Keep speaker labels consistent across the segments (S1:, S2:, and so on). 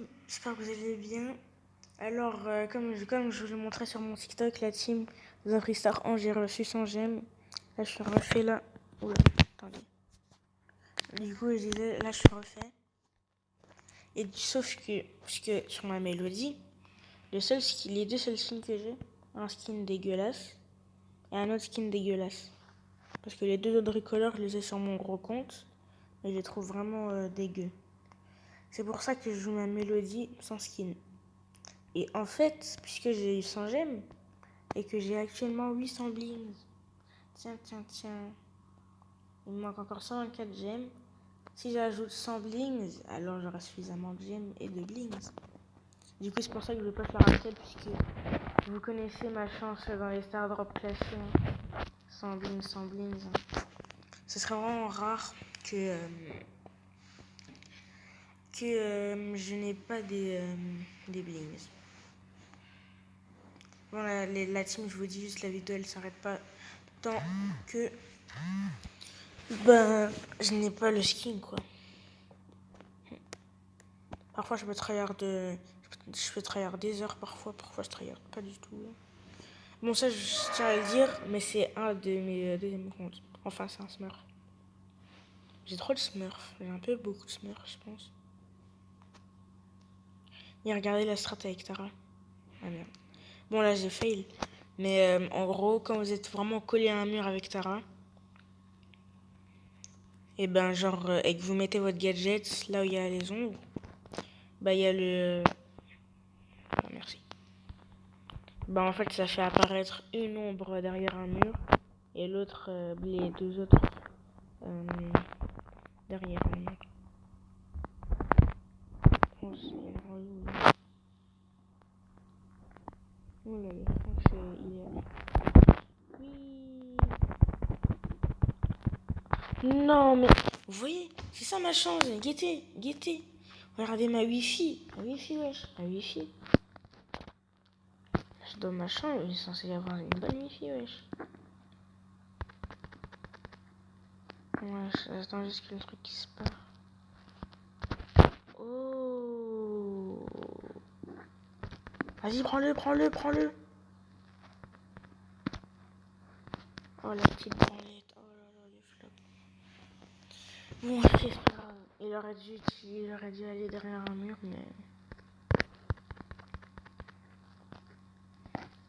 S1: team, j'espère que vous allez bien. Alors, comme je vous l'ai montré sur mon TikTok, la team The Freestar Ange, j'ai reçu 100 gemmes. Là, je suis refait là. Oula, attendez. Du coup, je disais, là, je suis refait. Et sauf que, puisque sur ma mélodie, les deux seuls skins que j'ai, un skin dégueulasse et un autre skin dégueulasse. Parce que les deux autres bricoleurs, je les ai sur mon gros compte, mais je les trouve vraiment dégueux. C'est pour ça que je joue ma mélodie sans skin. Et en fait, puisque j'ai eu 100 gemmes et que j'ai actuellement 800 blings, tiens, il me manque encore 124 gemmes. Si j'ajoute 100 blings, alors j'aurai suffisamment de gemmes et de blings. Du coup, c'est pour ça que je poste la rappel, puisque vous connaissez ma chance dans les star drops classés. 100 blings, 100 blings. Ce serait vraiment rare que je n'ai pas des blings. Bon, la team, je vous dis juste, la vidéo, elle s'arrête pas tant que je n'ai pas le skin, quoi. Parfois, je peux tryhard des heures, parfois je tryhard pas du tout. Bon, ça, je tiens à le dire, mais c'est un de mes deuxièmes comptes. Enfin, c'est un smurf. J'ai trop de smurf. J'ai un peu beaucoup de smurf, je pense. Et regardez la strat avec Tara. Ah merde. Bon, là, j'ai fail. Mais en gros, quand vous êtes vraiment collé à un mur avec Tara, et et que vous mettez votre gadget là où il y a les ombres, il y a le... Ah, merci. En fait, ça fait apparaître une ombre derrière un mur et l'autre, les deux autres derrière un mur. Oh, c'est relou. Oh là là, je pense qu'il est... Oui. Non, mais vous voyez, c'est ça ma chance. Guettez. Regardez ma wifi. Wesh. Ma wifi. Je suis dans ma chambre, il est censé y avoir une bonne wifi, wesh. Ouais, j'attends juste que le truc qui se part. Oh. Vas-y, prends-le. Oh, la petite branlette. Oh là là, les flops. Bon, c'est pas grave. Il aurait dû aller derrière un mur, mais...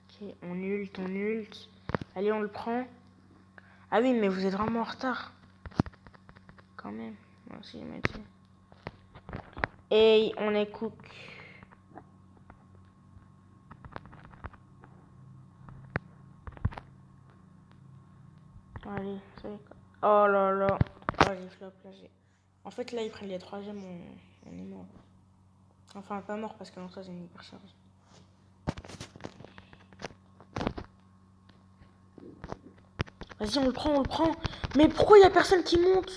S1: Ok, on ult. Allez, on le prend. Ah oui, mais vous êtes vraiment en retard. Quand même. Moi aussi, je m'ai dit. Et on est cook. Allez, ça y est. Oh là là. Oh, j'ai flop là. En fait, là, ils prennent les 3 gemmes, on est mort. Enfin, pas mort parce que ça, j'ai une hypercharge. Vas-y, on le prend. Mais pourquoi il y a personne qui monte?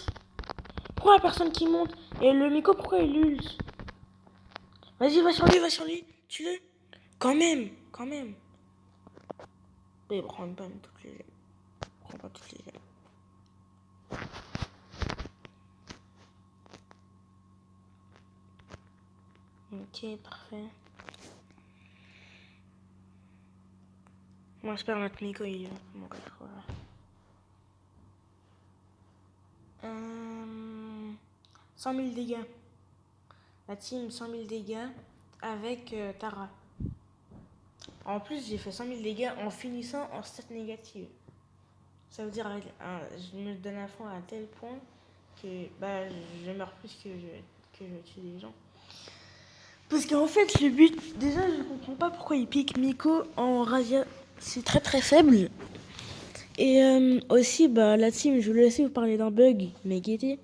S1: Et le Miko, pourquoi il ult? Vas-y, va sur lui. Tue-le. Quand même. Mais prends pas toutes les gemmes. Prends pas toutes les gemmes. Ok, parfait. Moi, j'espère notre Miko, il va mourir. Voilà. 100 000 dégâts. La team 100 000 dégâts avec Tara. En plus, j'ai fait 100 000 dégâts en finissant en stat négative. Ça veut dire je me donne à fond à tel point que je meurs plus que je tue des gens. Parce qu'en fait, le but... Déjà, je comprends pas pourquoi il pique Miko en Razia. C'est très très faible. Et aussi, la team, je vous laisse vous parler d'un bug. Mais guettez.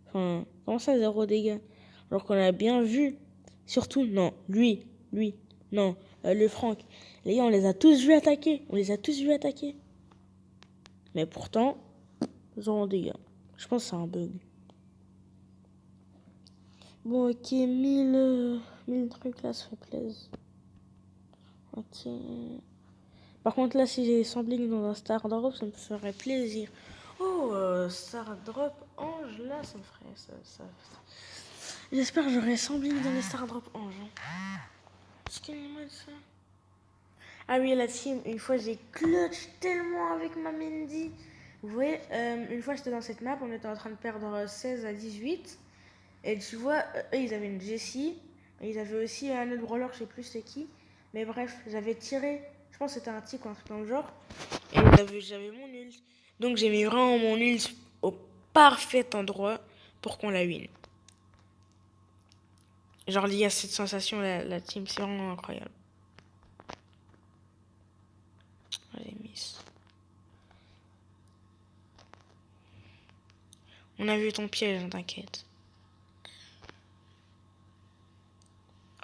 S1: Enfin, comment ça, 0 dégâts? Alors qu'on a bien vu. Surtout, non, lui, non, le Franck. Les gars, on les a tous vus attaquer. Mais pourtant, 0 dégâts. Je pense que c'est un bug. Bon, ok, 1000 trucs là, ça fait plaisir. Ok. Par contre, là, si j'ai 100 blings dans un Star Drop, ça me ferait plaisir. Oh, Star Drop Ange, là, ça me ferait... J'espère que j'aurai 100 bling dans les Star Drop Ange. Est-ce qu'il y a de ça? Ah oui, la team, une fois j'ai clutch tellement avec ma Mendy. Vous voyez, une fois j'étais dans cette map, on était en train de perdre 16 à 18. Et tu vois, eux ils avaient une Jessie. Ils avaient aussi un autre brawler, je sais plus c'est qui. Mais bref, j'avais tiré, je pense que c'était un tic ou un truc dans le genre. Et j'avais mon ult. Donc j'ai mis vraiment mon ult au parfait endroit pour qu'on la win. Genre lié à cette sensation, la team, c'est vraiment incroyable. Allez, miss. On a vu ton piège, t'inquiète.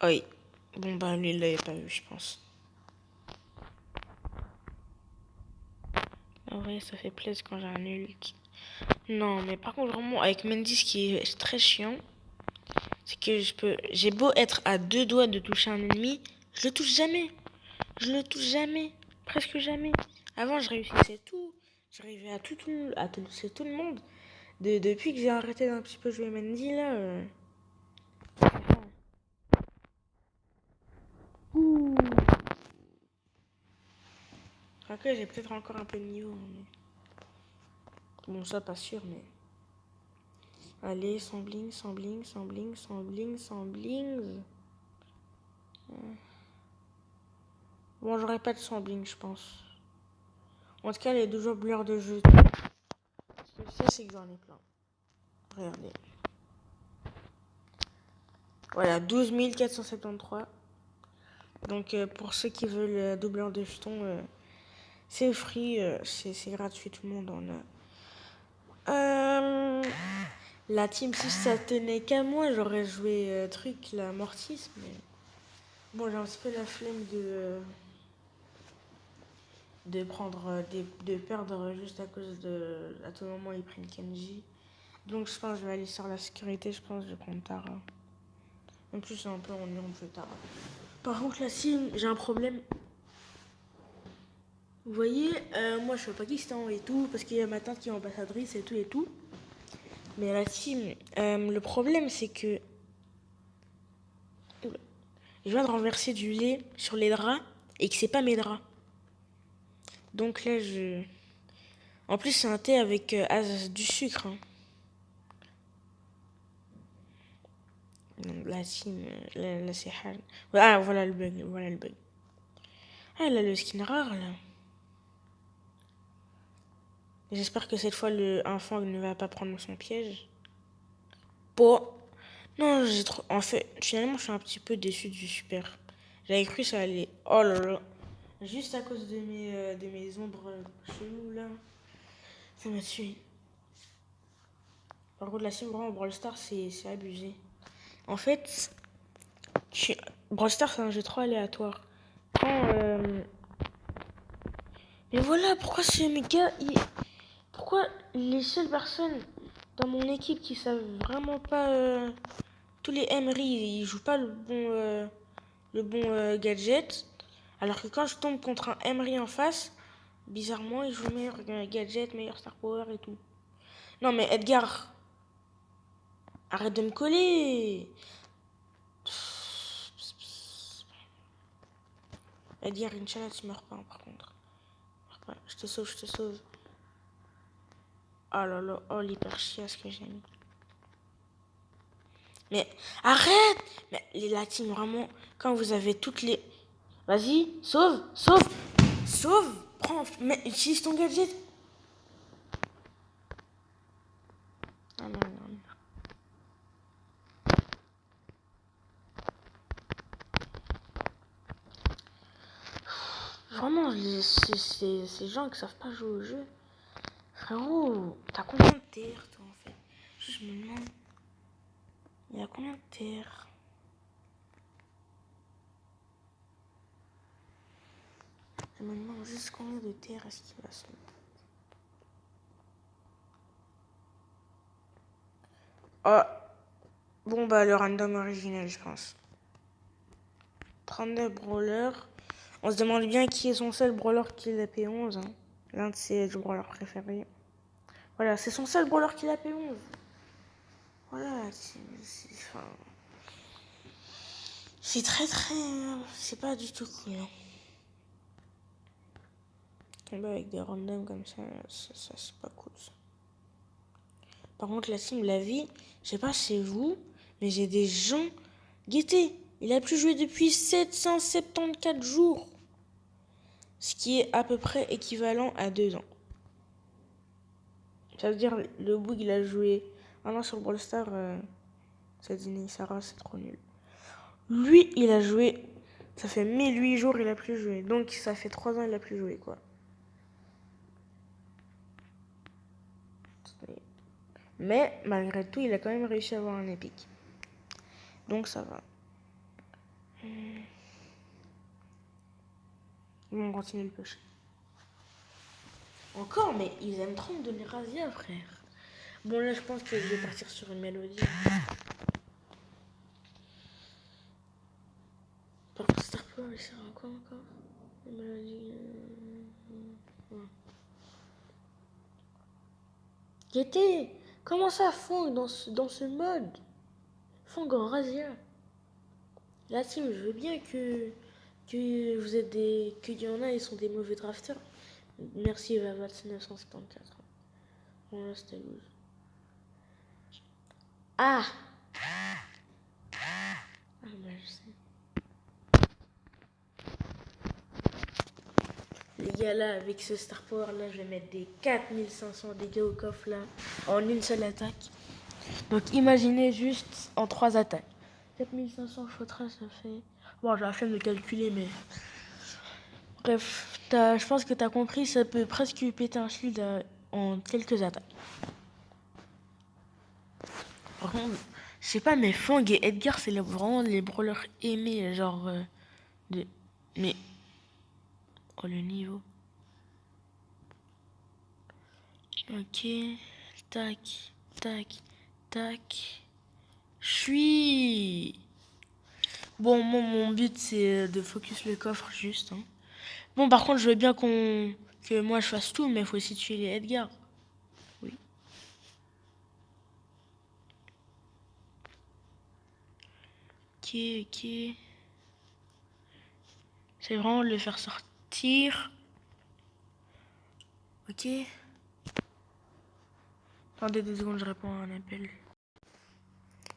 S1: Oui. Bon bah lui il l'avait pas vu je pense. En vrai ça fait plaisir quand j'ai un ult. Non mais par contre vraiment avec Mendy ce qui est très chiant, c'est que j'ai beau être à 2 doigts de toucher un ennemi, je le touche jamais. Je le touche jamais. Presque jamais. Avant je réussissais tout. J'arrivais à toucher tout le monde. Depuis que j'ai arrêté d'un petit peu jouer Mendy là. Ouh. Après j'ai peut-être encore un peu de niveau. Mais... Bon ça pas sûr mais... Allez, sans bling, sans bling, sans bling, sans bling, sans bling. Bon, j'aurais pas de sans bling, je pense. En tout cas, les 2 joueurs de jeu. Ce que je sais, c'est que j'en ai plein. Regardez. Voilà, 12 473. Donc, pour ceux qui veulent doubleur de jetons, c'est free, c'est gratuit, tout le monde en a. La team, si ça tenait qu'à moi, j'aurais joué truc, la Mortis, mais... Bon, j'ai un petit peu la flemme de prendre de perdre juste à cause de à tout moment ils prennent Kenji. Donc je pense que je vais aller sur la sécurité, je pense que je vais prendre Tara. En plus c'est un peu ennuyant de jouer Tara. Par contre la team, j'ai un problème. Vous voyez, moi je suis au Pakistan et tout, parce qu'il y a ma tante qui est ambassadrice et tout et tout. Mais la team, le problème c'est que je viens de renverser du lait sur les draps et que c'est pas mes draps. Donc là je... En plus c'est un thé avec du sucre. Hein. La team, là c'est hard. Ah voilà le bug, voilà le bug. Ah là le skin rare là. J'espère que cette fois le enfant ne va pas prendre son piège. Bon. Non, j'ai trop... En fait, finalement je suis un petit peu déçu du super. J'avais cru que ça allait... Oh là là. Juste à cause de mes ombres cheloues là. Ça m'a tué. Par contre la team vraiment Brawl Stars c'est abusé. En fait, Brawl Stars c'est un jeu trop aléatoire. Quand... Mais voilà, pourquoi ces méga... Pourquoi les seules personnes dans mon équipe qui savent vraiment pas... tous les Emery, ils jouent pas le bon gadget. Alors que quand je tombe contre un Emery en face, bizarrement, il joue meilleur gadget, meilleur star power et tout. Non mais Edgar, arrête de me coller. Edgar, Inch'Allah, tu meurs pas par contre. Je te sauve, je te sauve. Oh là là, oh l'hyper chiasse que j'ai mis. Mais arrête! Mais la team, vraiment, quand vous avez toutes les... Vas-y, sauve, sauve, sauve! Prends, mais utilise ton gadget. Ah non, non. Vraiment, ces gens qui savent pas jouer au jeu. Frérot, t'as combien de terres, toi, en fait? Je me demande. Il y a combien de terres? Je me demande juste combien de terres est-ce qu'il va se mettre. Oh! Bon, bah, le random original, je pense. 39 brawlers. On se demande bien qui est son seul brawler qui est la P11. Hein. L'un de ses brawlers préférés. Voilà, c'est son seul brawler qui est la P11. Voilà, enfin, c'est très très... c'est pas du tout cool. Hein. Tomber avec des randoms comme ça, c'est pas cool. Ça. Par contre, la team, la vie, je sais pas c'est vous, mais j'ai des gens... Guettez, il a plus joué depuis 774 jours. Ce qui est à peu près équivalent à 2 ans. Ça veut dire, le Boog, il a joué un an sur Brawl Stars. Ça dit Sarah, c'est trop nul. Lui, il a joué... Ça fait 1008 jours, il a plus joué. Donc, ça fait 3 ans, il a plus joué, quoi. Mais, malgré tout, il a quand même réussi à avoir un épique. Donc, ça va. On continue le push. Encore, mais ils aiment trop me donner Razia, frère. Bon, là, je pense que je vais partir sur une mélodie. Par contre, Star Power, il sert à quoi encore? Une mélodie... Ouais. Guettez, comment ça fond dans ce mode? Fong en Razia. La team, je veux bien que vous êtes des... qu'il y en a, ils sont des mauvais drafters. Merci, Vavat 974. Bon, là, c'était loose. Ah! Ah, bah, je sais. Les gars, là, avec ce Star Power, là, je vais mettre des 4500 dégâts au coffre, là, en une seule attaque. Donc, imaginez juste en 3 attaques. 4500 x 13, ça fait... Bon, j'ai la flemme de calculer, mais... Bref, je pense que t'as compris, ça peut presque péter un shield en quelques attaques. Par contre, je sais pas, mais Fang et Edgar, c'est vraiment les brawlers aimés, genre... de... Mais... Oh, le niveau. Ok. Tac, tac, tac. Suis. Bon, moi, mon but, c'est de focus le coffre, juste. Hein. Bon, par contre, je veux bien que moi, je fasse tout, mais il faut aussi tuer les Edgar. Oui. Ok, ok. C'est vraiment le faire sortir. Ok. Attendez 2 secondes, je réponds à un appel.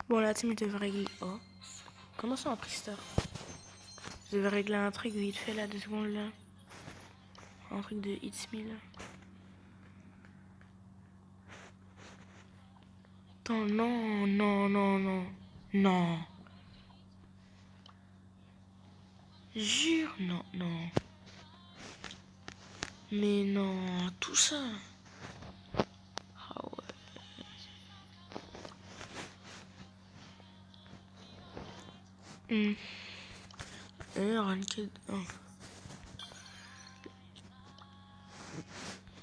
S1: Bon, la team devait régler... Oh. Comment ça, un Pristar? Je devais régler un truc vite fait, là, 2 secondes, là. Un truc de It's Me, là. Attends, non, non, non, non. Non. Jure, non, non. Mais non, tout ça. Ah ouais. Ranked 1.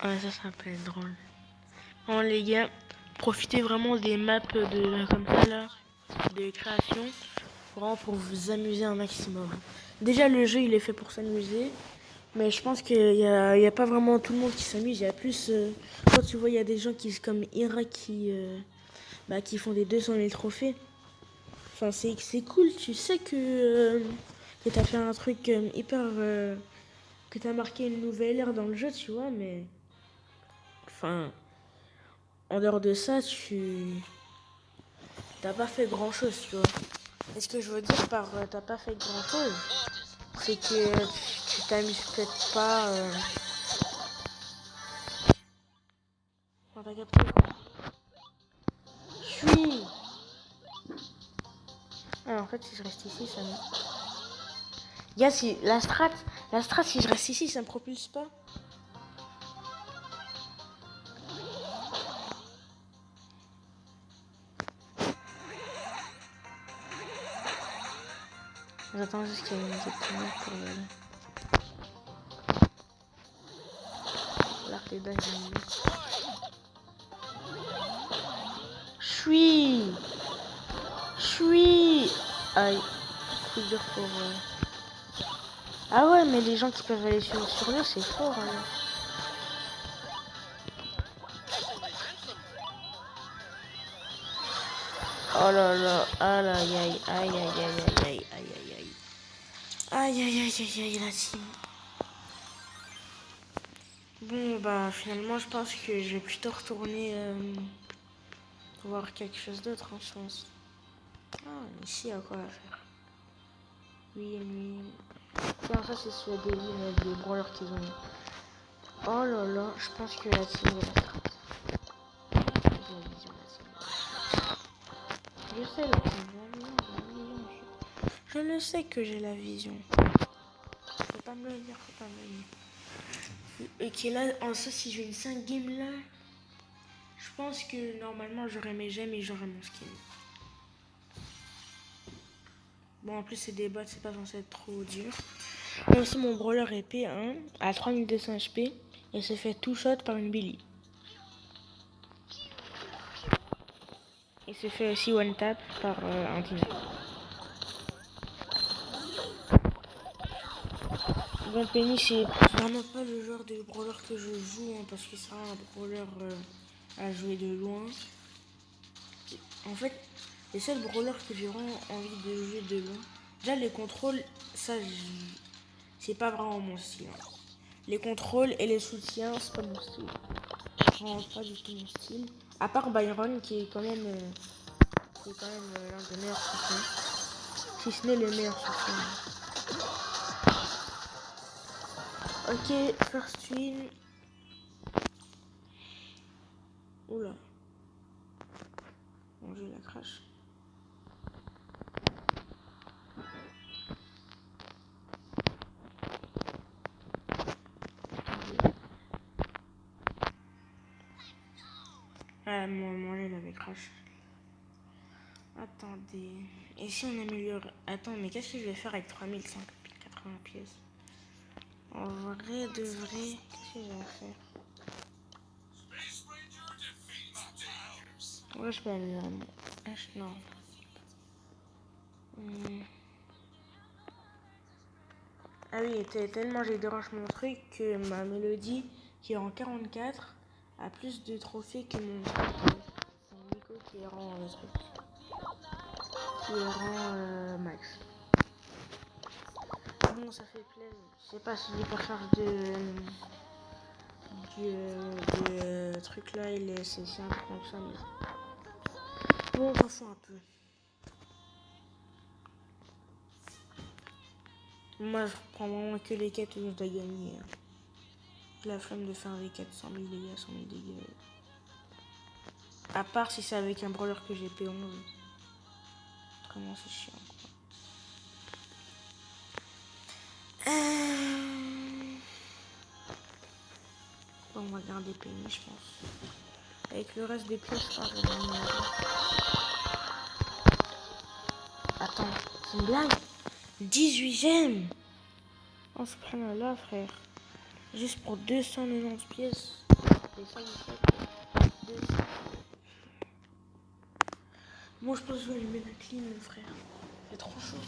S1: Ah, ça peut être drôle. Bon, les gars, profitez vraiment des maps comme ça, là, de création, vraiment pour vous amuser un maximum. Déjà, le jeu, il est fait pour s'amuser, mais je pense qu'il y a pas vraiment tout le monde qui s'amuse. Il y a plus, quand tu vois, il y a des gens comme Ira qui font des 200 000 trophées. Enfin, c'est cool, tu sais que t'as fait un truc hyper... que t'as marqué une nouvelle ère dans le jeu, tu vois, mais... Enfin, en dehors de ça, t'as pas fait grand-chose, tu vois. Et ce que je veux dire par t'as pas fait grand-chose, c'est que tu t'amuses peut-être pas... Enfin, t'as capté, quoi. Suis. Ah, en fait, si je reste ici, ça me... Gars, si la strat, si je reste ici, ça me propulse pas. J'attends juste qu'il y ait une petite minute pour y aller. Là, t'es dingue. Chui. Aïe. Coup dur pour... Ah ouais, mais les gens qui peuvent aller sur lui, c'est fort. Hein. Oh là là, aïe aïe aïe aïe aïe aïe aïe aïe aïe aïe. Aïe aïe aïe aïe aïe la team. Bon bah finalement je pense que je vais plutôt retourner voir quelque chose d'autre hein, je pense. Ah ici il y a quoi à faire. Oui, oui. Tiens, ça c'est sur des lignes des brawlers qu'ils ont mis. Oh là là, je pense que la team de la strat. J'ai la vision la team. Je sais la team, j'ai la vision. Je le sais que j'ai la vision. Faut pas me le dire, faut pas me le dire. Ok là, en ça si j'ai une 5 game là, je pense que normalement j'aurai mes gemmes et j'aurai mon skin. Bon en plus c'est des bots, c'est pas censé être trop dur. Là aussi mon brawler est P1 à 3200 HP et se fait tout shot par une Billy. Il se fait aussi one tap par un Tina. Bon, Penny, c'est vraiment pas le genre de brawler que je joue hein, parce que c'est un brawler à jouer de loin. En fait, les seuls brawlers que j'ai vraiment envie de jouer de loin, déjà les contrôles, ça c'est pas vraiment mon style. Hein. Les contrôles et les soutiens, c'est pas mon style. Vraiment pas du tout mon style. À part Byron qui est quand même, l'un des meilleurs soutiens. Si ce n'est le meilleur soutien. Ok, first win. Oula. Bon, je la crache. Ah, mon lait l'avait crash. Attendez. Et si on améliore... Attends, mais qu'est-ce que je vais faire avec 3180 pièces? En vrai, de vrai, qu'est-ce que je vais faire? Ouais, je peux améliorer mon... Non. Ah oui, tellement j'ai dérange mon truc que ma mélodie, qui est en 44, a plus de trophées que mon Nico qui est rang qui est rang max. Bon, ça fait plaisir. Je sais pas si l'hypercharge du truc là, c'est si important que ça, mais bon, on s'en fout un peu. Moi, je prends vraiment que les quêtes où je dois gagner. J'ai la flemme de faire les quêtes 100 000 dégâts, 100 000 dégâts. À part si c'est avec un brawler que j'ai P11. Comment c'est chiant, quoi. Bon, on va garder Penny, je pense. Avec le reste des pièces, je pense que je vais gagner. Attends, c'est une blague? 18 gemmes. Oh, subhanallah, frère. Juste pour 290 pièces. Et ça, moi, je pense que je vais allumer la clim, mon frère. Il fait trop chaud.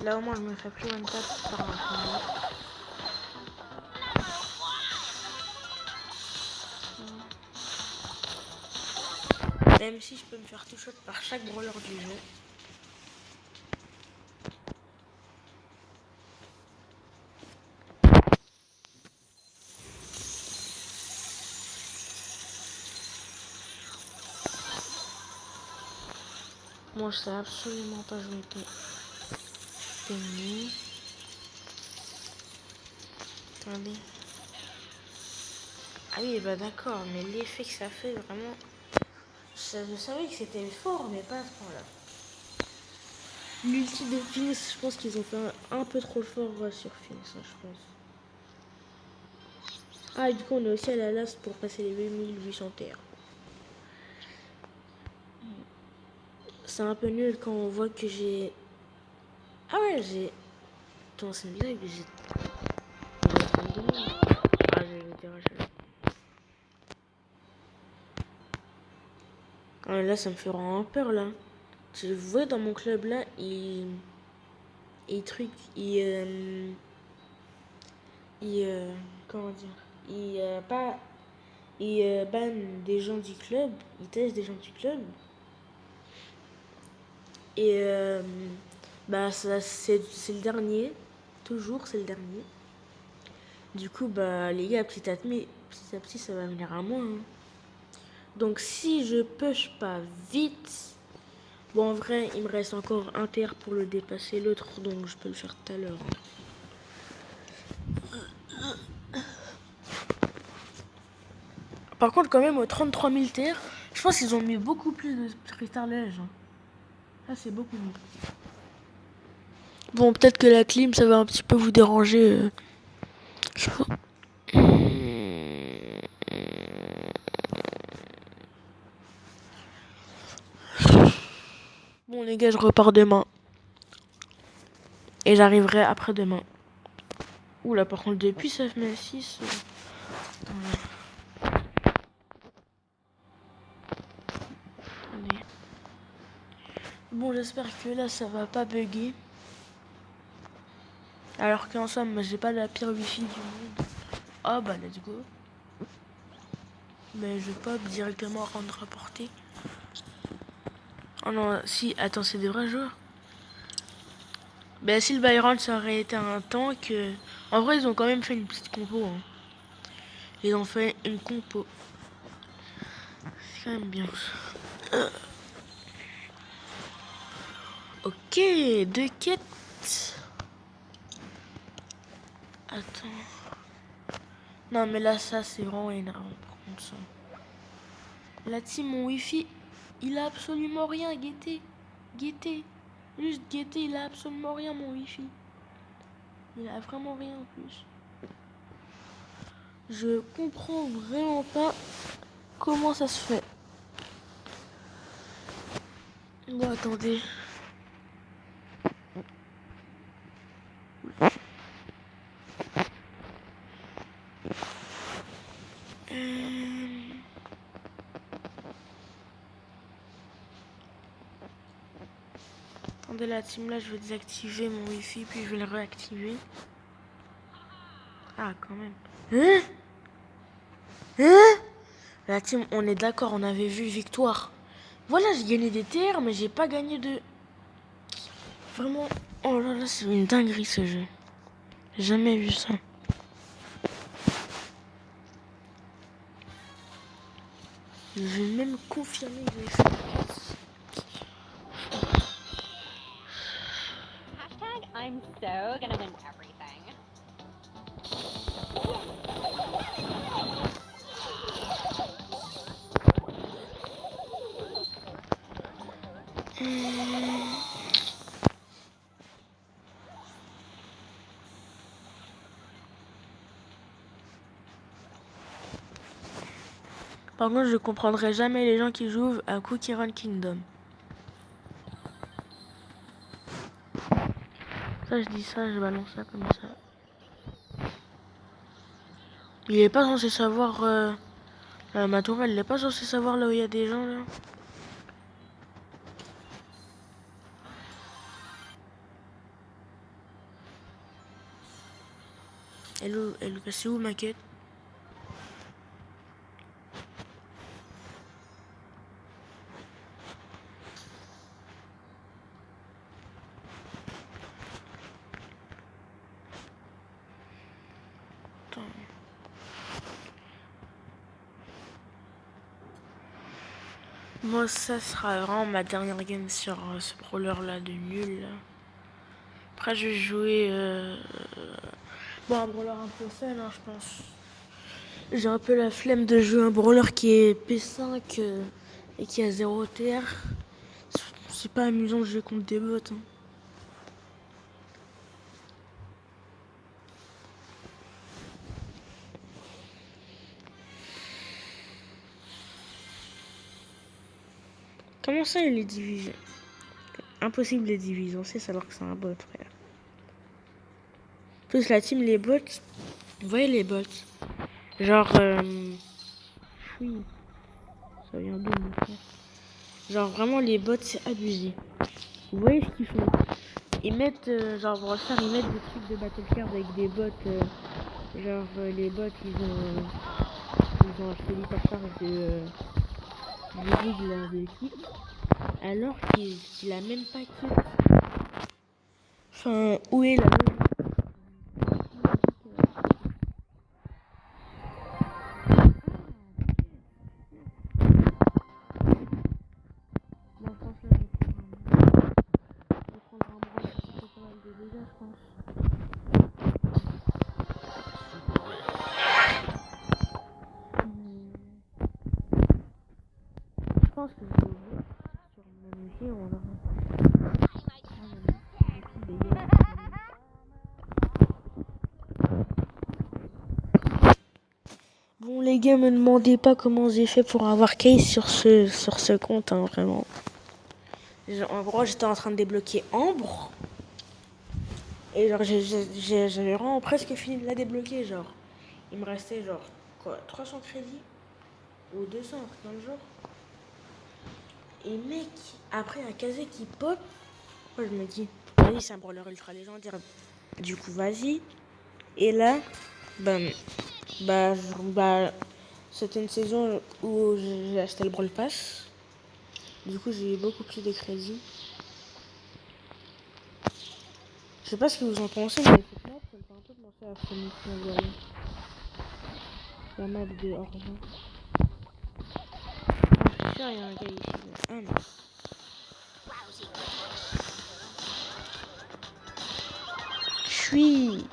S1: Là, au moins, je me fais plus one tap par un premier. Même si je peux me faire tout shot par chaque brawler du jeu. Moi, je sais absolument pas jouer Penny. Attendez. Ah oui, bah d'accord, mais l'effet que ça fait, vraiment... Je savais que c'était fort, mais pas à ce point-là. L'ulti de Phoenix, je pense qu'ils ont fait un peu trop fort sur Phoenix, hein, je pense. Ah, et du coup, on est aussi à la last pour passer les 8800 terres. C'est un peu nul quand on voit que j'ai... Ah ouais, j'ai... Attends, c'est une blague, j'ai... Ah, j'ai le tirage. là, ça me fait vraiment peur, là. Tu vois, dans mon club, là, comment dire? Il banne des gens du club. Il teste des gens du club. Et bah, ça, c'est le dernier. Toujours, c'est le dernier. Du coup, bah, les gars, petit à petit, ça va venir à moi, hein. Donc, si je push pas vite... Bon, en vrai, il me reste encore un terre pour le dépasser, l'autre, donc je peux le faire tout à l'heure. Par contre, quand même, aux 33 000 terres, je pense qu'ils ont mis beaucoup plus de cristalliage. Ça, c'est beaucoup mieux. Bon, peut-être que la clim, ça va un petit peu vous déranger. Je sais pas. Bon, les gars, je repars demain. Et j'arriverai après-demain. Oula, par contre, depuis 9 6. Attendez. Bon, j'espère que là, ça va pas bugger. Alors qu'en somme, j'ai pas la pire wifi du monde. Ah bah, let's go. Mais je vais pas directement rendre rapporté. Oh non, si, attends, c'est des vrais joueurs. Ben, si le Byron, ça aurait été un tank... En vrai, ils ont quand même fait une petite compo, hein. Ils ont fait une compo. C'est quand même bien. Ok, 2 quêtes. Attends. Non, mais là, ça, c'est vraiment énervant, par contre, ça. La team, mon wifi, il a absolument rien, guettez. Guettez. Juste guettez, il a absolument rien, mon wifi. Il a vraiment rien en plus. Je comprends vraiment pas comment ça se fait. Non, attendez. Attendez, la team là, je vais désactiver mon wifi puis je vais le réactiver. Ah, quand même. Hein? Hein? La team, on est d'accord, on avait vu victoire. Voilà, j'ai gagné des TR, mais j'ai pas gagné de... Vraiment, oh là là, c'est une dinguerie ce jeu. J'ai jamais vu ça. Je vais même confirmer que j'ai fait.
S2: I'm so gonna win everything.
S1: Par contre, je comprendrai jamais les gens qui jouent à Cookie Run Kingdom. Ça, je dis ça, je balance ça comme ça. Il est pas censé savoir... ma tourelle, il est pas censé savoir là où il y a des gens, là. C'est où ma quête? Attends. Moi, ça sera vraiment ma dernière game sur ce brawler là de nul. Là. Après, je vais jouer... Bon, un brawler un peu fun, hein, je pense. J'ai un peu la flemme de jouer un brawler qui est P5 et qui a 0 TR. C'est pas amusant de jouer contre des bots. Hein. Comment ça, il est divisé? Impossible de les diviser, on sait alors que c'est un bot, frère. En plus, la team, les bots... Vous voyez les bots? Genre... Oui. Ça vient d'où, mon frère? Genre vraiment les bots c'est abusé. Vous voyez ce qu'ils font? Ils mettent, genre pour le faire, ils mettent des trucs de battle card avec des bots. Les bots ils ont acheté l'hypercharge du rig là, de kit. Alors qu'il a même pas kit. Enfin, où est la logique? Bon, franchement, je vais prendre un bras, ça fait pas mal de dégâts, je pense. Je pense que je vais ouvrir sur mon outil, on verra. Bon les gars, me demandez pas comment j'ai fait pour avoir case sur ce compte, hein, vraiment. En gros, j'étais en train de débloquer Ambre. Et genre, j'avais vraiment presque fini de la débloquer, genre. Il me restait genre, quoi, 300 crédits ou 200, un truc dans le genre. Et mec, après un casé qui pop, moi je me dis, vas-y, c'est un brawler ultra légendaire. Du coup, vas-y. Et là, ben, c'était une saison où j'ai acheté le Brawl Pass. Du coup, j'ai eu beaucoup plus de crédits. Je sais pas ce que vous en pensez, mais cette map, ça me fait un peu penser à Phoenix, vous voyez. La map de Orient. Je suis sûr, il y a un gars ici. Ah non. Je suis.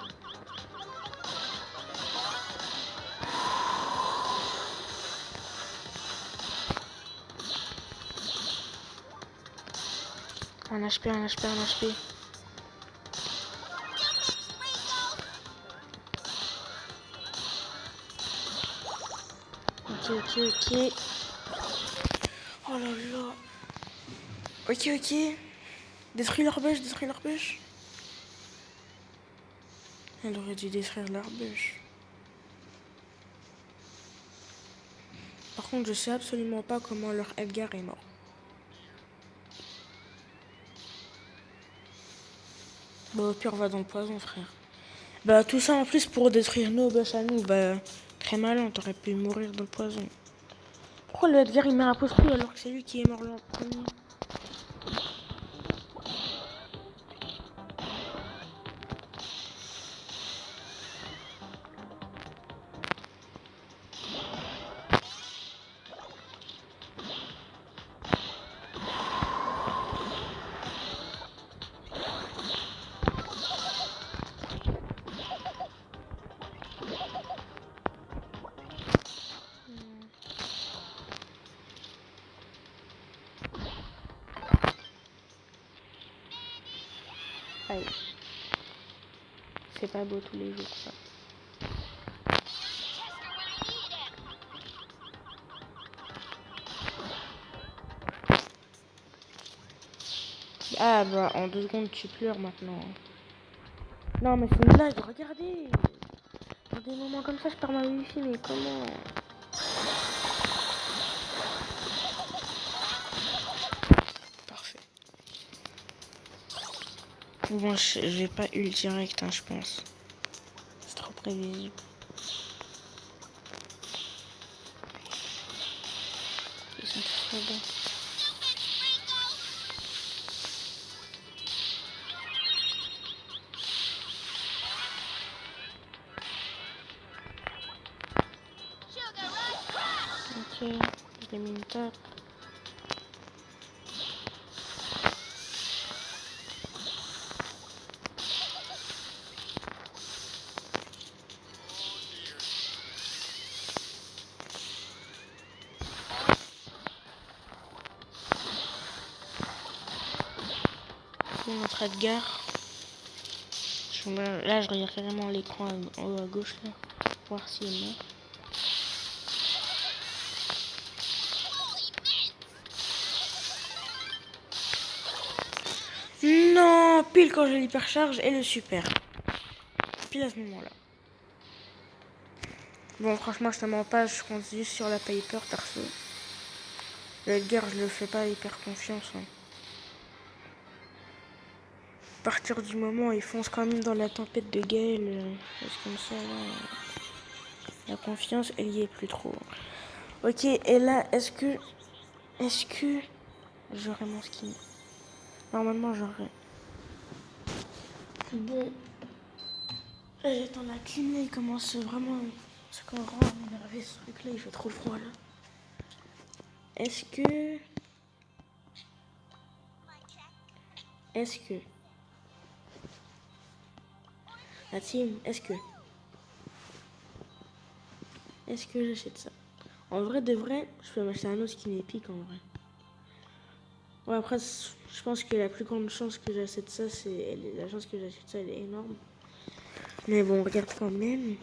S1: Un HP, un HP, un HP. Ok. Oh là là. Ok. Détruis leur bûche, détruis leur bûche. Elle aurait dû détruire leur bûche. Par contre, je sais absolument pas comment leur Edgar est mort. Bah, au pire, va dans le poison, frère. Bah, tout ça en plus pour détruire nos bûches à nous. Bah, très malin, t'aurais pu mourir dans le poison. Pourquoi le Edgar il met un post alors que c'est lui qui est mort le premier? Aïe. C'est pas beau tous les jours, ça. Ah bah, en 2 secondes, tu pleures maintenant. Non, mais c'est une blague, regardez. Dans des moments comme ça, je perds ma wifi, mais comment? Parfait. Bon, j'ai pas eu le direct, hein, je pense. C'est trop prévisible. Ils sont tous trop bons. Ok, j'ai mis une tape. Notre Edgar. Là, je regarde carrément l'écran en haut à gauche, là. Pour voir s'il est mort. Non, pile quand j'ai l'hypercharge et le super. Pile à ce moment-là. Bon, franchement, je te mens pas, je compte juste sur la paper perso. Le Edgar, je le fais pas hyper confiance. Hein. À partir du moment où il fonce quand même dans la tempête de Gaël, c'est comme ça, là, la confiance, elle y est plus trop. Ok, et là, est-ce que j'aurai mon skin? Normalement, j'aurai. Bon, là, j'attends la clim, là, il commence vraiment... Ça commence vraiment à m'énerver, ce truc-là, il fait trop froid, là. Est-ce que... La team, est-ce que j'achète ça? En vrai, de vrai, je peux m'acheter un autre skin épique, en vrai. Ouais, après, je pense que la plus grande chance que j'achète ça, la chance que j'achète ça, elle est énorme. Mais bon, regarde quand même.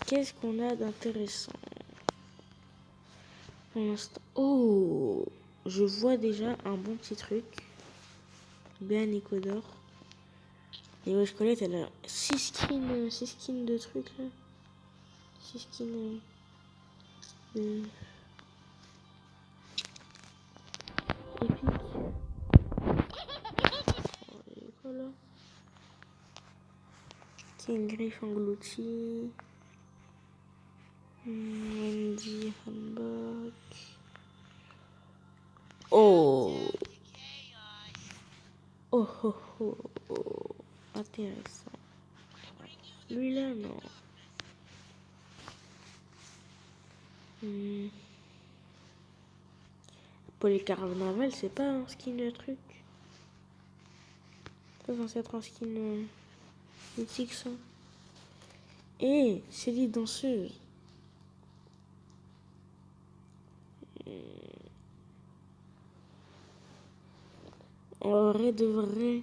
S1: Qu'est-ce qu'on a d'intéressant pour l'instant? Oh, je vois déjà un bon petit truc. Bien Nicodore. Et ouais, je connais, elle a 6 skins de trucs là. 6 skins de... épiques. Voilà. King Griff englouti. Wendy Hanbok. Oh. Oh oh oh oh. Intéressant. Lui là, non. Polycarnaval, c'est pas un skin de truc. C'est censé être un skin mythique, ça. Et c'est des danseuses. En vrai de vrai,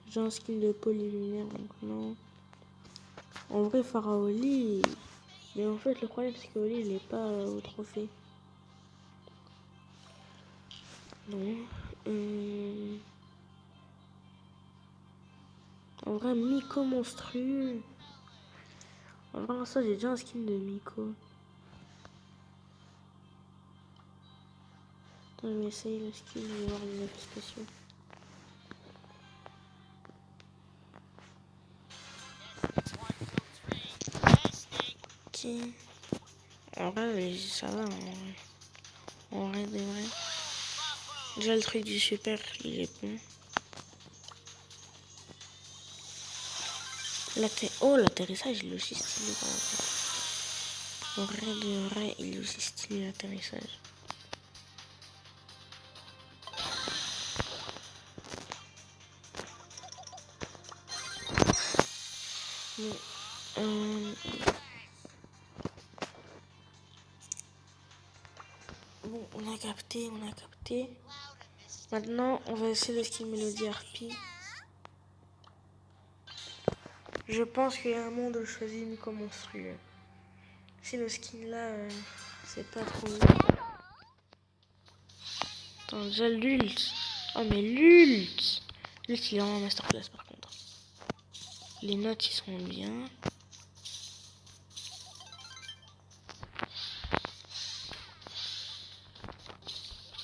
S1: j'ai un skin de polylunaire, donc non. En vrai, Pharaoli. Mais en fait, le problème, c'est que Oli, il est pas au trophée. Non. En vrai, Miko monstrueux. En vrai, ça, j'ai déjà un skin de Miko. Attends, je vais essayer le skin, je vais voir les effets spéciaux. Ok. En vrai, ça va. En vrai, de vrai. Déjà, le truc du super, il est bon. Oh, l'atterrissage, il est aussi stylé. En vrai, de vrai, il est aussi stylé, l'atterrissage. Bon, bon, on a capté. Maintenant, on va essayer le skin Mélodie Harpie. Je pense qu'il y a un monde où je choisis Miko monstrueux. Si le skin là, c'est pas trop... Attends, déjà l'ult. Oh mais l'ult. L'ult, il est en masterclass par contre. Les notes, ils sont bien.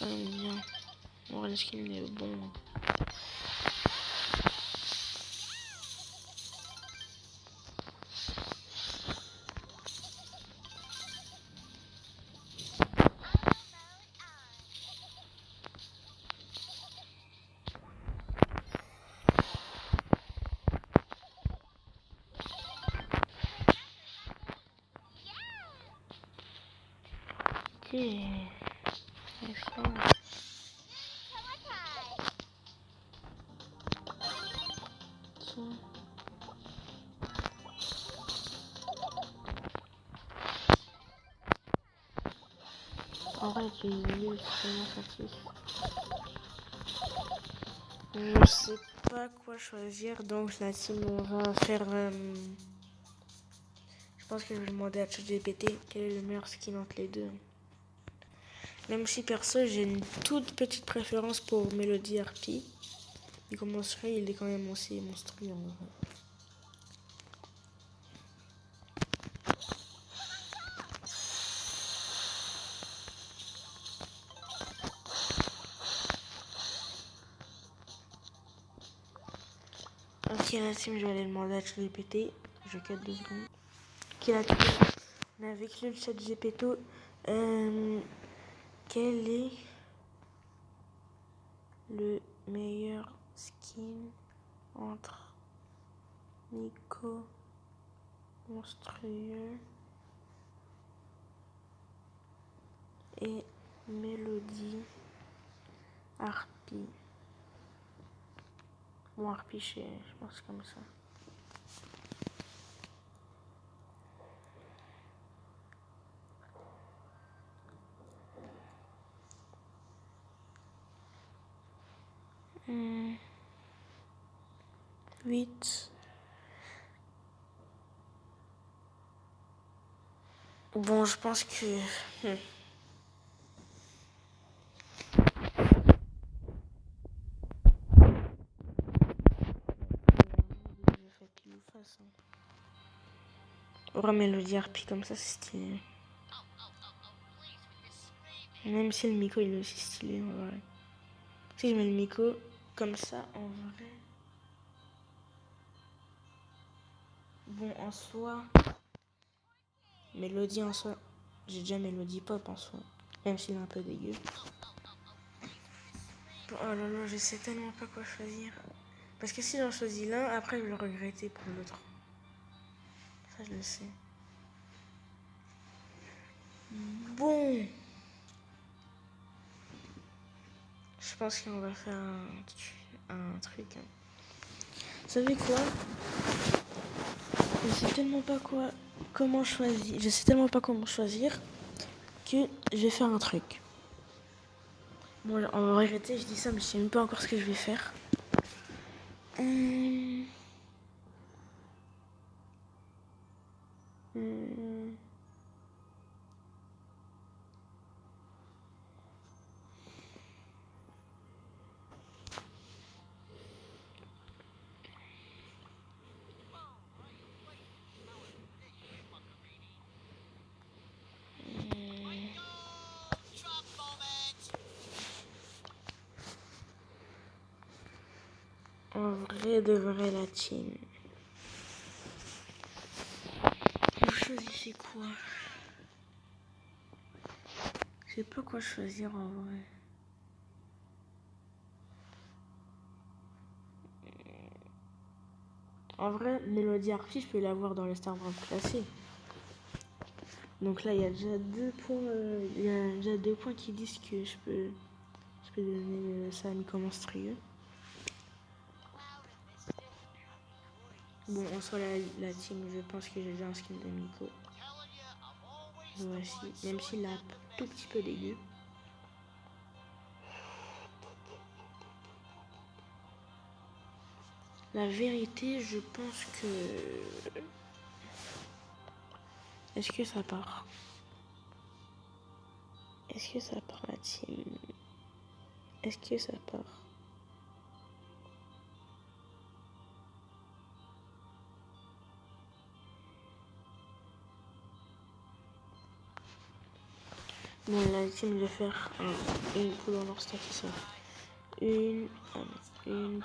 S1: Bien. Bon, le skin il est bon. Ok. En vrai, tu es je sais pas quoi choisir, donc la team on va faire. Je pense que je vais demander à ChatGPT quel est le meilleur skin entre les deux. Même si perso j'ai une toute petite préférence pour Melody Harpy. Il commencerait, il est quand même aussi monstrueux en vrai. la team, je vais aller demander à ChatGPT. Je cut 2 secondes. Ok, la team, on est avec le ChatGPT. Quel est le meilleur skin entre Nico Monstrueux et Mélodie Harpie? Bon, Harpie, je pense comme ça. Hmm. 8. Bon, je pense que... Oh, Mélodie Harpie comme ça, c'est stylé. Même si le Miko, il est aussi stylé, en vrai. Si je mets le Miko comme ça, en vrai... Bon, en soi... Mélodie en soi... J'ai déjà Mélodie Pop en soi. Même s'il est un peu dégueu. Oh là là, je sais tellement pas quoi choisir. Parce que si j'en choisis l'un, après je vais le regretter pour l'autre. Ça, je le sais. Bon. Je pense qu'on va faire un truc. Vous savez quoi? Je sais tellement pas comment choisir. Je sais tellement pas comment choisir que je vais faire un truc. Bon, en vérité, je dis ça, mais je sais même pas encore ce que je vais faire. En vrai, de vrai, la team. Vous choisissez quoi? Je sais pas quoi choisir en vrai. En vrai, Mélodie Harpie, je peux l'avoir dans le Starbrand classé. Donc là, il y a déjà 2 points qui disent que je peux donner ça à Miko Monstrueux. Bon, en soi, la team, je pense que j'ai déjà un skin de Miko. Voici, même s'il est un tout petit peu dégueu. La vérité, je pense que... Est-ce que ça part? Est-ce que ça part la team? Est-ce que ça part? Bon, la team, je vais faire une poule en or, c'est qui ça? Une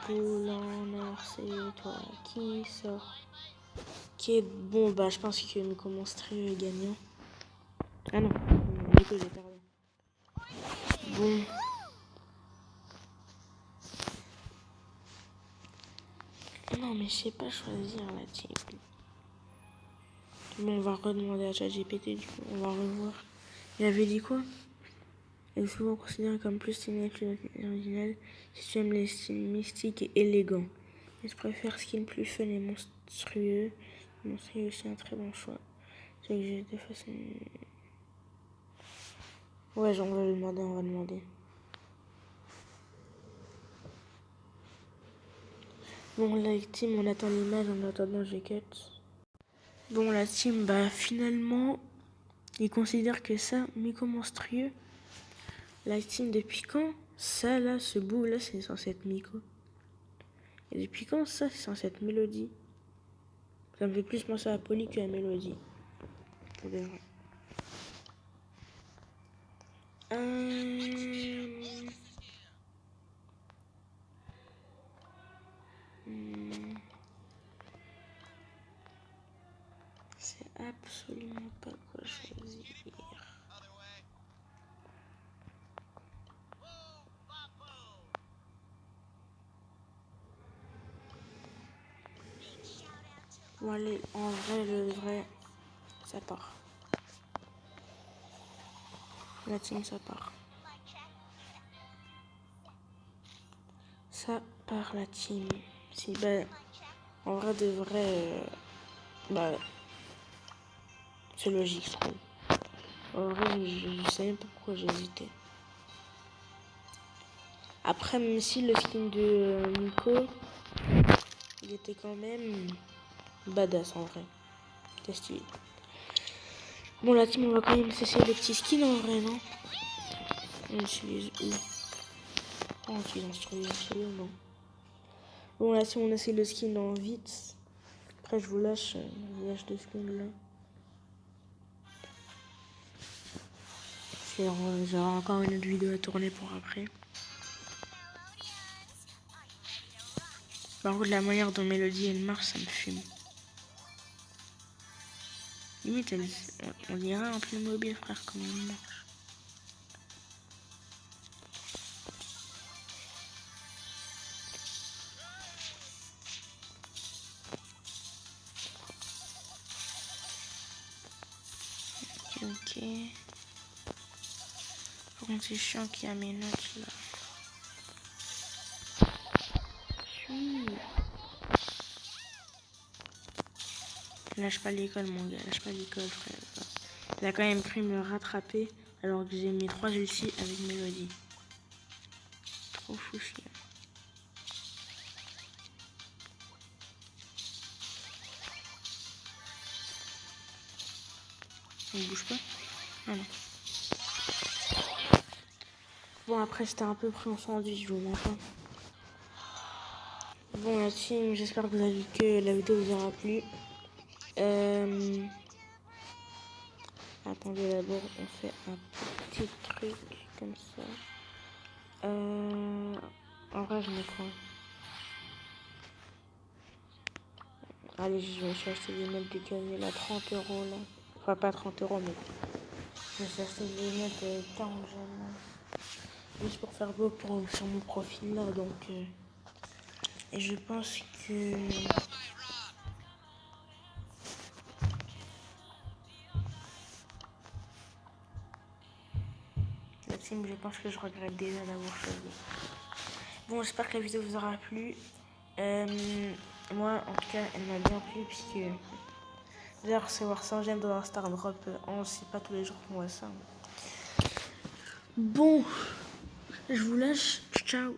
S1: poule en or, c'est toi qui sort. Ok, bon, bah, je pense que Miko Monstrueux est gagnant. Ah non, Miko, j'ai perdu. Bon. Non, mais je sais pas choisir la team. Bon, on va redemander à ChatGPT, du coup, on va revoir. Il avait dit quoi? Elle est souvent considérée comme plus stylée que l'original si tu aimes les styles mystiques et élégants. Mais je préfère skin plus fun et monstrueux. Monstrueux est aussi un très bon choix. C'est que j'ai des façons... Ouais, on va le demander, on va demander. Bon, la team, on attend l'image, en attendant, j'ai cut. Bon, la team, bah, finalement, ils considèrent que ça, Miko Monstrueux, la team, depuis quand ça, là, ce bout-là, c'est censé être Miko? Et depuis quand ça, c'est censé être Mélodie? Ça me fait plus penser à Polly qu'à Mélodie. Pour de vrai. Bon, allez, en vrai, le vrai, ça part. La team, ça part. Ça part, la team. Si, bah, en vrai, de vrai, bah, c'est logique, je trouve. En vrai, je sais même pas pourquoi j'ai hésité. Après, même si le skin de Nico, il était quand même badass en vrai. C'était stylé. Bon, la team, on va quand même essayer les petits skins en vrai, non? On utilise où? On utilise instrument, non? Bon, là, si on essaie le skin en vite, après, je vous lâche deux secondes là. J'aurai encore une autre vidéo à tourner pour après. Par contre, la manière dont Mélodie elle marche, ça me fume. Limite, on dirait un peu mobile, frère, comment elle marche. Ok. Par contre, c'est chiant qu'il y a mes notes là. Lâche pas l'école, mon gars, lâche pas l'école, frère. Il a quand même pu me rattraper alors que j'ai mis 3 ultis avec Mélodie. Trop fou, chien. On bouge pas? Ah non. Bon, après, c'était un peu pris en sandwich, je vous mens pas. Bon, la team, j'espère que la vidéo vous aura plu. Attendez, d'abord, on fait un petit truc comme ça. En vrai, je mets quoi? Allez, je me suis acheté des notes de cannelle à 30 euros là. Enfin, pas 30 euros, mais je me suis acheté des notes de 40 là. Juste pour faire beau sur mon profil là, donc. Et je pense que. La team, je pense que je regrette déjà d'avoir choisi. Bon, j'espère que la vidéo vous aura plu. Moi, en tout cas, elle m'a bien plu, puisque d'ailleurs, recevoir 100 gemmes dans un Star Drop, c'est pas tous les jours qu'on voit ça. Bon, je vous lâche. Ciao.